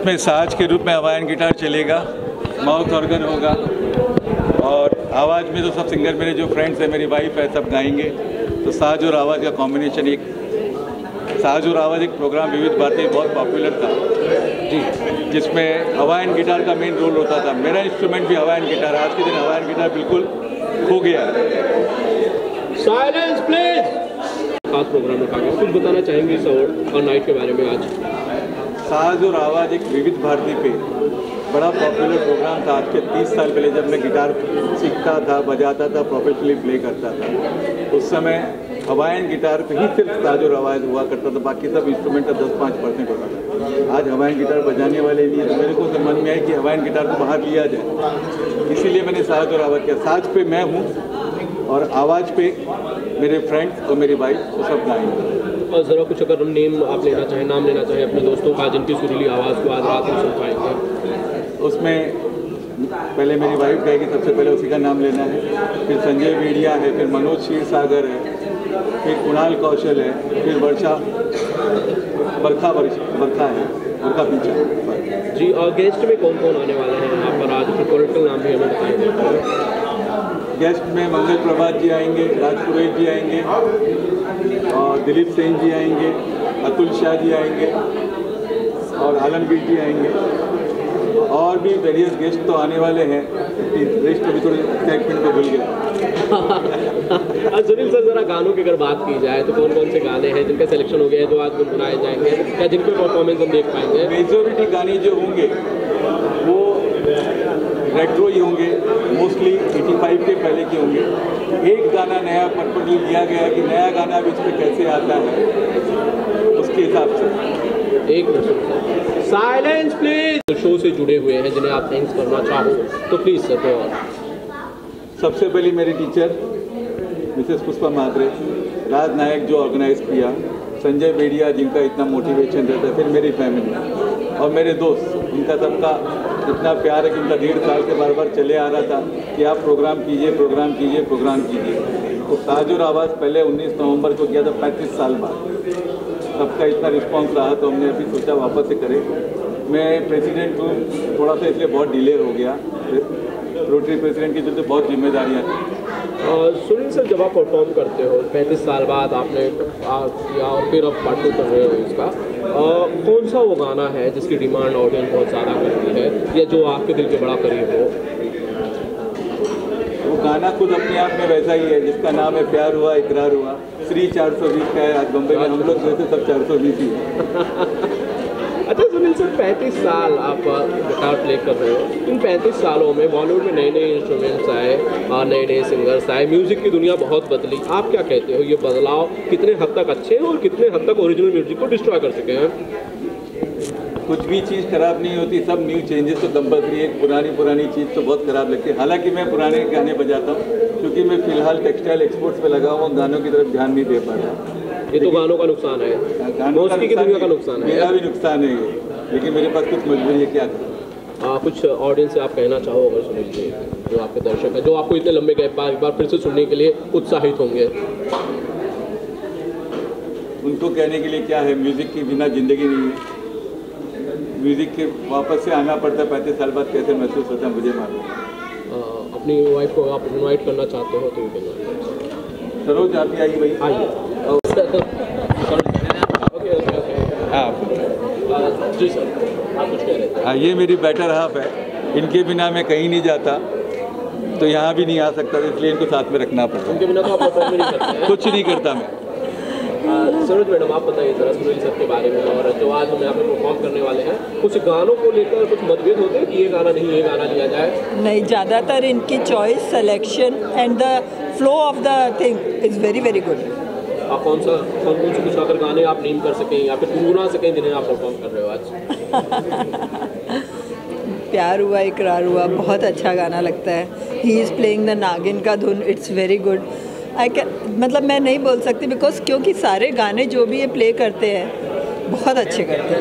इसमें साज के रूप में हवाइन गिटार चलेगा, माउथ ऑर्गन होगा और आवाज़ में तो सब सिंगर मेरे जो फ्रेंड्स हैं, मेरी वाइफ है, सब गाएंगे। तो साज और आवाज़ का कॉम्बिनेशन, एक साज और आवाज़ एक प्रोग्राम विविध भारती बहुत पॉपुलर था जी, जिसमें हवाइन गिटार का मेन रोल होता था। मेरा इंस्ट्रूमेंट भी हवाइन गिटार, आज के दिन हवाइन गिटार बिल्कुल खो गया है। Silence please. खास प्रोग्राम रखा गया, कुछ बताना चाहेंगे इस और नाइट के बारे में? आज साज और आवाज़ एक विविध भारती पे बड़ा पॉपुलर प्रोग्राम था। आज के 30 साल पहले जब मैं गिटार सीखता था, बजाता था, प्रोफेशनली प्ले करता था, उस समय हवाइन गिटार पे ही सिर्फ साज और आवाज़ हुआ करता था, बाकी सब इंस्ट्रूमेंट का 10-5% होता था। आज हवाइन गिटार बजाने वाले नहीं है, तो मेरे को मन में आया कि हवाइन गिटार को बाहर लिया जाए, इसीलिए मैंने साज और आवाज़ किया। साज पे मैं हूँ और आवाज़ पे मेरे फ्रेंड्स और मेरी वाइफ वो सब गाएंगे। और ज़रा कुछ अगर नेम आप लेना चाहें, नाम लेना चाहें अपने दोस्तों का जिनकी सुरीली आवाज़ को आज रात में सुन पाएंगे? उसमें पहले मेरी वाइफ गाएगी, सबसे पहले उसी का नाम लेना है, फिर संजय वेड़िया है, फिर मनोज क्षीरसागर है, फिर कुणाल कौशल है, फिर बरखा है, बरखा पीछा जी। और गेस्ट में कौन कौन आने वाले हैं यहाँ पर आज? पॉलिटिकल नाम भी हमें बताएंगे। गेस्ट में मंगल प्रभात जी आएंगे, राज पुरोहित जी आएंगे और दिलीप सेन जी आएंगे, अतुल शाह जी आएंगे और आलमगीर जी आएंगे और भी वेरियस गेस्ट तो आने वाले हैं। रेस्ट अभी थोड़ी एक्साइटमेंट में भूल गया। सुनील सर, ज़रा गानों की अगर बात की जाए तो कौन कौन से गाने हैं जिनका सिलेक्शन हो गया है, जो आज गुनगुनाए जाएंगे या जिनके परफॉर्मेंस हम देख पाएंगे? मेजॉरिटी गाने जो होंगे वो रेट्रो ही होंगे, मोस्टली 85 के पहले के होंगे। एक गाना नया पर्पजली दिया गया है कि नया गाना भी इस पर कैसे आता है, उसके हिसाब से। एक मिनट, साइलेंस प्लीज। शो से जुड़े हुए हैं जिन्हें आप थैंक्स करना चाहो तो प्लीज सर। तो सबसे पहले मेरी टीचर मिसेस पुष्पा महात्रे, राज नायक जो ऑर्गेनाइज किया, संजय बेड़िया जिनका इतना मोटिवेशन रहता है, फिर मेरी फैमिली और मेरे दोस्त, इनका सबका इतना प्यार है कि इनका 1.5 साल से बार बार चले आ रहा था कि आप प्रोग्राम कीजिए, प्रोग्राम कीजिए, प्रोग्राम कीजिए। तो साज और आवाज़ पहले 19 नवंबर को किया था, 35 साल बाद। सबका इतना रिस्पांस रहा तो हमने अभी सोचा वापस से करें। मैं प्रेसिडेंट हूँ, थोड़ा सा इसलिए बहुत डिले हो गया। रोटरी प्रेसिडेंट की तो बहुत जिम्मेदारियाँ थी। सुनील सर, जब आप परफॉर्म करते हो 35 साल बाद आपने किया और फिर अब पार्ट 2 कर रहे हो इसका, कौन सा वो गाना है जिसकी डिमांड ऑडियंस बहुत ज़्यादा करती है या जो आपके दिल के बड़ा करीब हो? वो गाना खुद अपने आप में वैसा ही है जिसका नाम है प्यार हुआ इकरार हुआ। श्री 420 का है, आज बम्बई में हम लोग वैसे सब 420 ही है। अच्छा सुनील सर, 35 साल आप गिटार प्ले कर रहे हो। इन 35 सालों में बॉलीवुड में नए नए इंस्ट्रूमेंट्स आए और नए नए सिंगर्स आए, म्यूज़िक की दुनिया बहुत बदली। आप क्या कहते हो, ये बदलाव कितने हद तक अच्छे हैं और कितने हद तक ओरिजिनल म्यूजिक को डिस्ट्रॉय कर सके हैं? कुछ भी चीज़ खराब नहीं होती, सब न्यू चेंजेस तो कंपलसरी है। पुरानी चीज़ तो बहुत खराब लगती है। हालांकि मैं पुराने गाने बजाता हूँ क्योंकि मैं फिलहाल टेक्सटाइल एक्सपोर्ट्स पे लगा हुआ, गानों की तरफ ध्यान नहीं दे पा रहा। ये तो गानों का नुकसान है, मौसीकी की दुनिया का नुकसान है। मेरा भी नुकसान है ये, लेकिन मेरे पास कुछ मजबूरी है, क्या करूँ। कुछ ऑडियंस से आप कहना चाहो अगर सुनील जी, जो आपके दर्शक हैं, जो आपको इतने लंबे गैप बाद एक बार फिर से सुनने के लिए उत्साहित होंगे? उनको कहने के लिए क्या है, म्यूज़िक के बिना ज़िंदगी नहीं है। म्यूज़िक के वापस से आना पड़ता है 35 साल बाद, कैसे महसूस होता है मुझे मालूम। अपनी वाइफ को आप इनवाइट करना चाहते हो तो सरोज आप ही आइए भाई, आइए। हाँ जी सर, आप कुछ कह रहे थे? हाँ, ये मेरी बेटर हाफ है, इनके बिना मैं कहीं नहीं जाता, तो यहाँ भी नहीं आ सकता, इसलिए इनको साथ में रखना पड़ता है। उनके बिना तो आप परफॉर्म नहीं करते हैं? कुछ नहीं करता मैं। सरोज मैडम, आप बताइए जरा सुनील सर के बारे में, और जो आज हम यहाँ पे परफॉर्म करने वाले हैं, कुछ गानों को लेकर कुछ मतभेद होते हैं कि ये गाना नहीं, ये गाना लिया जाए? नहीं, ज़्यादातर इनकी choice, selection and the flow of the thing is very very good. आप कौन से कुछ अगर गाने आप नेम कर सकें या फिर गुनगुना सकें जिन्हें आप परफॉर्म कर रहे हो आज? प्यार हुआ इकरार हुआ बहुत अच्छा गाना लगता है। ही इज़ प्लेइंग द नागिन का धुन, इट्स वेरी गुड। मतलब मैं नहीं बोल सकती बिकॉज क्योंकि सारे गाने जो भी ये प्ले करते हैं बहुत अच्छे करते हैं।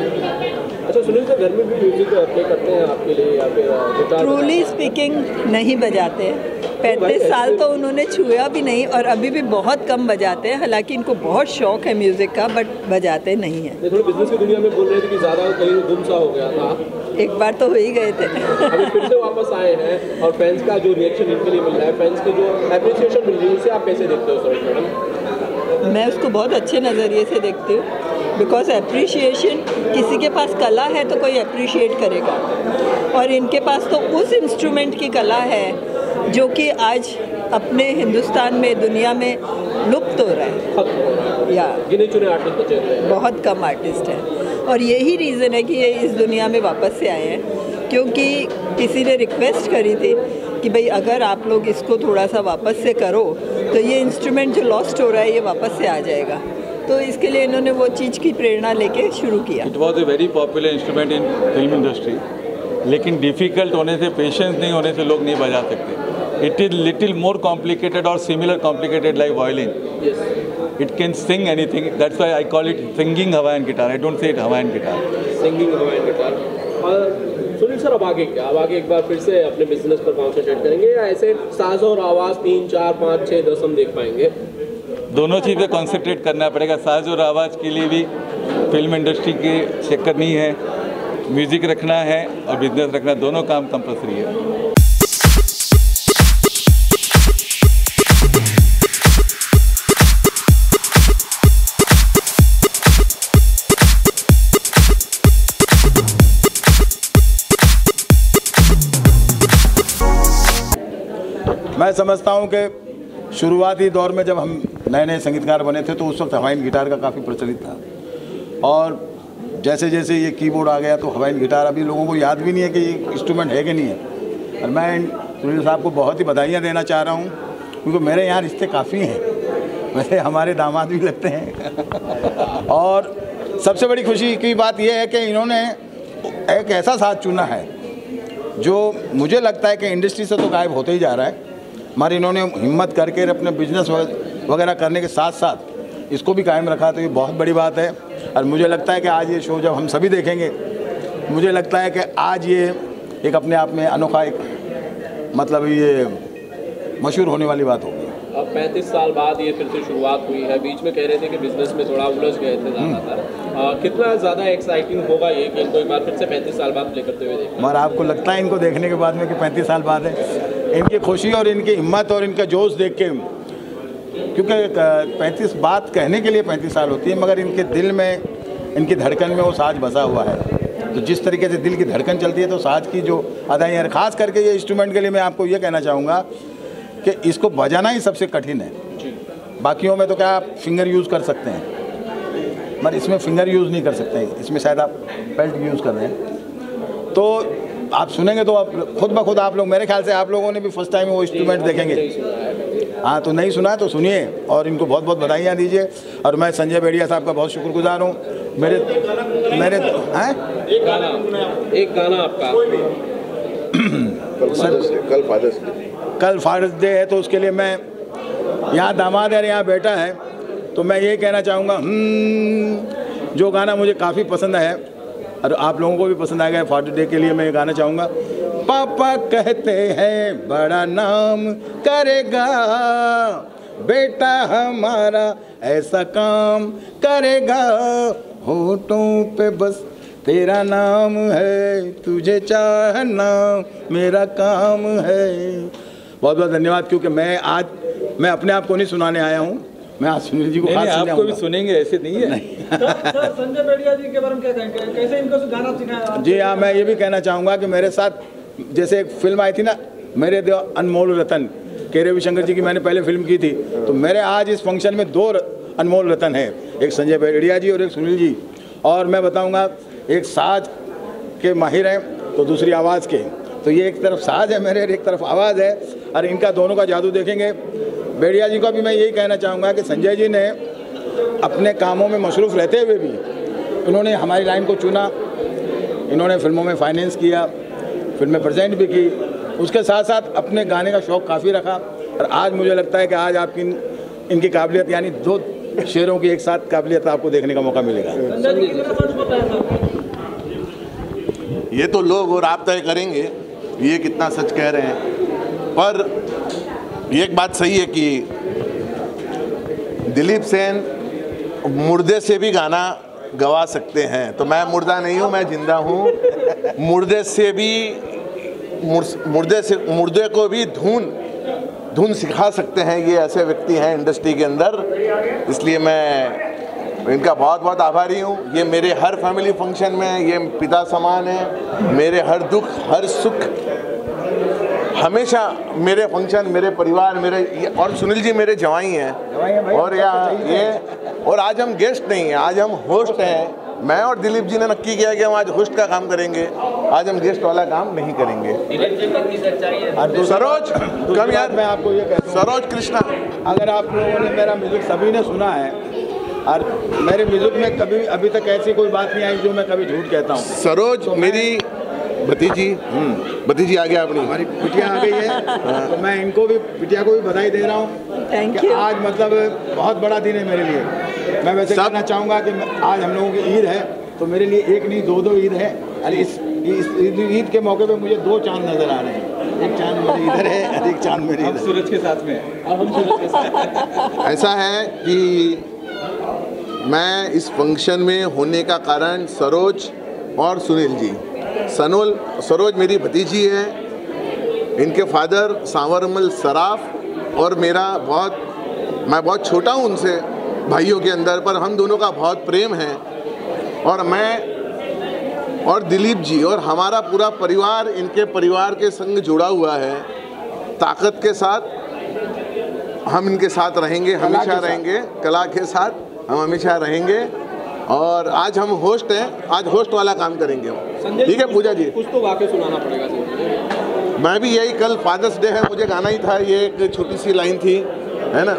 अच्छा सुनील सर, घर में भी म्यूजिक प्ले करते हैं आपके लिए या फिर गिटार? ट्रूली स्पीकिंग नहीं बजाते, 35 साल तो उन्होंने छुआ भी नहीं और अभी भी बहुत कम बजाते हैं। हालांकि इनको बहुत शौक है म्यूज़िक का, बट बजाते नहीं हैं। थोड़ी बिजनेस की दुनिया में बोल रहे थे कि ज़्यादा कहीं गुमसा हो गया था। एक बार तो हो ही गए थे। अभी फिर से वापस आए हैं और फैंस का जो रिएक्शन इनके लिए मिल रहा है, फैंस की जो अप्रिसिएशन मिल रही है, उसे आप कैसे देखते हो सर मैडम? मैं उसको बहुत अच्छे नज़रिए से देखती हूँ, बिकॉज अप्रिशिएशन, किसी के पास कला है तो कोई अप्रिशिएट करेगा, और इनके पास तो उस इंस्ट्रूमेंट की कला है जो कि आज अपने हिंदुस्तान में, दुनिया में लुप्त हो रहा है। या गिने चुने आर्टिस्ट बचे हुए हैं, बहुत कम आर्टिस्ट हैं, और यही रीज़न है कि ये इस दुनिया में वापस से आए हैं, क्योंकि किसी ने रिक्वेस्ट करी थी कि भाई अगर आप लोग इसको थोड़ा सा वापस से करो तो ये इंस्ट्रूमेंट जो लॉस्ट हो रहा है ये वापस से आ जाएगा। तो इसके लिए इन्होंने वो चीज़ की प्रेरणा लेके शुरू किया। It was a very popular instrument in film industry, लेकिन डिफ़िकल्ट होने से, पेशेंस नहीं होने से लोग नहीं बजा सकते। It is little more complicated और similar complicated like violin. It can sing anything. That's why I call it singing Hawaiian guitar. I don't say it Hawaiian guitar. Singing Hawaiian guitar. और Sunil sir, अब आगे क्या? अब आगे एक बार फिर से अपने बिजनेस पर कॉन्सेंट्रेट करेंगे या ऐसे साज और आवाज़ 3, 4, 5, 6, 10 हम देख पाएंगे? दोनों चीज़ पे कॉन्सेंट्रेट करना पड़ेगा। साज और आवाज़ के लिए भी फिल्म इंडस्ट्री के चक्कर नहीं है, म्यूज़िक रखना है और बिजनेस रखना, दोनों काम कंपल्सरी है। मैं समझता हूं कि शुरुआती दौर में जब हम नए नए संगीतकार बने थे तो उस वक्त हवाइन गिटार का काफ़ी प्रचलित था, और जैसे जैसे ये कीबोर्ड आ गया तो हवाइन गिटार अभी लोगों को याद भी नहीं है कि ये इंस्ट्रूमेंट है कि नहीं है। और मैं सुनील साहब को बहुत ही बधाइयाँ देना चाह रहा हूँ, क्योंकि मेरे यहाँ रिश्ते काफ़ी हैं, वैसे हमारे दामाद भी लगते हैं। और सबसे बड़ी खुशी की बात यह है कि इन्होंने एक ऐसा साथ चुना है जो मुझे लगता है कि इंडस्ट्री से तो गायब होते ही जा रहा है, मगर इन्होंने हिम्मत करके अपने बिजनेस वगैरह करने के साथ साथ इसको भी कायम रखा, तो ये बहुत बड़ी बात है। और मुझे लगता है कि आज ये शो जब हम सभी देखेंगे, मुझे लगता है कि आज ये एक अपने आप में अनोखा, एक मतलब ये मशहूर होने वाली बात होगी। अब 35 साल बाद ये फिर से शुरुआत हुई है। बीच में कह रहे थे कि बिजनेस में थोड़ा उलझ गए थे ज़्यादातर। कितना ज़्यादा एक्साइटिंग होगा ये कि इनको एक बार फिर से 35 साल बाद प्ले करते हुए देखें? मगर आपको लगता है इनको देखने के बाद में कि 35 साल बाद है? इनकी खुशी और इनकी हिम्मत और इनका जोश देख के, क्योंकि 35 बात कहने के लिए 35 साल होती है, मगर इनके दिल में, इनकी धड़कन में वो साज बसा हुआ है। तो जिस तरीके से दिल की धड़कन चलती है तो साज की जो अदाएँ हैं, खास करके ये इंस्ट्रूमेंट के लिए मैं आपको ये कहना चाहूँगा कि इसको बजाना ही सबसे कठिन है। बाकियों में तो क्या आप फिंगर यूज़ कर सकते हैं, मगर इसमें फिंगर यूज़ नहीं कर सकते, इसमें शायद आप बेल्ट यूज़ कर रहे हैं। तो आप सुनेंगे तो आप खुद ब खुद आप लोग, मेरे ख्याल से आप लोगों ने भी फर्स्ट टाइम वो इंस्ट्रूमेंट देखेंगे। हाँ, तो नहीं सुना है तो सुनिए और इनको बहुत बहुत बधाइयाँ दीजिए। और मैं संजय बेड़िया साहब का बहुत शुक्रगुजार हूँ। मेरे हैं एक गाना आपका कल फादर्स डे है, तो उसके लिए मैं, यहाँ दामाद है, यहाँ बेटा है, तो मैं ये कहना चाहूँगा जो गाना मुझे काफ़ी पसंद है और आप लोगों को भी पसंद आएगा, फादर्स डे के लिए मैं ये गाना चाहूँगा। पापा कहते हैं बड़ा नाम करेगा, बेटा हमारा ऐसा काम करेगा, होठों पे बस तेरा नाम है, तुझे चाहना मेरा काम है। बहुत बहुत धन्यवाद। क्योंकि मैं अपने आप को नहीं सुनाने आया हूँ, मैं आज सुनील जी को खास सुनाऊंगा। आपको भी सुनेंगे, ऐसे नहीं है। संजय बेड़िया जी के बारे में क्या कहेंगे, कैसे इनको गाना सिखाया? जी हाँ, मैं ये भी कहना चाहूँगा कि मेरे साथ जैसे एक फिल्म आई थी ना, मेरे दो अनमोल रतन, के रविशंकर जी की मैंने पहले फिल्म की थी, तो मेरे आज इस फंक्शन में 2 अनमोल रतन हैं, एक संजय बेड़िया जी और एक सुनील जी। और मैं बताऊँगा, एक साज के माहिर हैं तो दूसरी आवाज़ के, तो ये एक तरफ साज है मेरे, एक तरफ आवाज़ है, और इनका दोनों का जादू देखेंगे। बेड़िया जी को भी मैं यही कहना चाहूँगा कि संजय जी ने अपने कामों में मशरूफ़ रहते हुए भी इन्होंने हमारी लाइन को चुना, इन्होंने फिल्मों में फाइनेंस किया, फिल्में प्रेजेंट भी की, उसके साथ साथ अपने गाने का शौक़ काफ़ी रखा। और आज मुझे लगता है कि आज आपकी इनकी काबिलियत, यानी 2 शेरों की एक साथ काबिलियत आपको देखने का मौका मिलेगा। ये तो लोग और आप तय करेंगे ये कितना सच कह रहे हैं, पर ये एक बात सही है कि दिलीप सेन मुर्दे से भी गाना गवा सकते हैं। तो मैं मुर्दा नहीं हूँ, मैं जिंदा हूँ। मुर्दे को भी धुन सिखा सकते हैं। ये ऐसे व्यक्ति हैं इंडस्ट्री के अंदर, इसलिए मैं इनका बहुत बहुत आभारी हूँ। ये मेरे हर फैमिली फंक्शन में ये पिता समान है। मेरे हर दुख हर सुख हमेशा मेरे फंक्शन, मेरे परिवार, मेरे और सुनील जी मेरे जवाई हैं। और और आज हम गेस्ट नहीं हैं, आज हम होस्ट हैं। मैं और दिलीप जी ने नक्की किया कि हम आज होस्ट का काम करेंगे, आज हम गेस्ट वाला काम नहीं करेंगे। सरोज कम यार, मैं आपको ये कहता हूँ, सरोज कृष्णा, अगर आप लोगों ने मेरा म्यूजिक सभी ने सुना है और मेरे म्यूजिक में कभी अभी तक ऐसी कोई बात नहीं आई जो मैं कभी झूठ कहता हूँ। सरोज तो मेरी भतीजी आ गया, अपनी हमारी बिटिया आ गई है। तो मैं इनको भी, बिटिया को भी बधाई दे रहा हूँ। थैंक कि यू। आज मतलब बहुत बड़ा दिन है मेरे लिए। मैं वैसे कहना चाहूँगा कि आज हम लोगों की ईद है, तो मेरे लिए एक नहीं दो ईद है। और इस ईद के मौके पे मुझे 2 चांद नजर आ रहे हैं। एक चांद मेरे इधर है और एक चांद मेरे इधर। सूरज के साथ में ऐसा है कि मैं इस फंक्शन में होने का कारण सरोज और सुनील जी। सरोज मेरी भतीजी है, इनके फादर सांवरमल सराफ, और मैं बहुत छोटा हूँ उनसे भाइयों के अंदर, पर हम दोनों का बहुत प्रेम है। और मैं और दिलीप जी और हमारा पूरा परिवार इनके परिवार के संग जुड़ा हुआ है। ताकत के साथ हम इनके साथ रहेंगे, हमेशा रहेंगे, कला के साथ हम हमेशा रहेंगे। और आज हम होस्ट हैं, आज होस्ट वाला काम करेंगे हम। ठीक है पूजा जी, कुछ तो वाकई सुनाना पड़ेगा संजय। मैं भी यही, कल फादर्स डे है, मुझे गाना ही था। ये एक छोटी सी लाइन थी, है ना।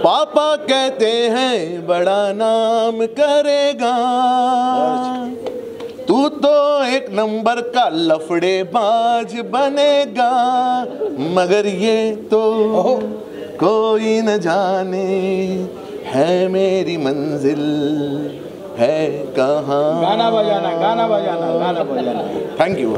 पापा कहते हैं बड़ा नाम करेगा, तू तो एक नंबर का लफड़ेबाज बनेगा, मगर ये तो कोई न जाने है मेरी मंजिल है कहाँ। गाना बजाना। Thank you.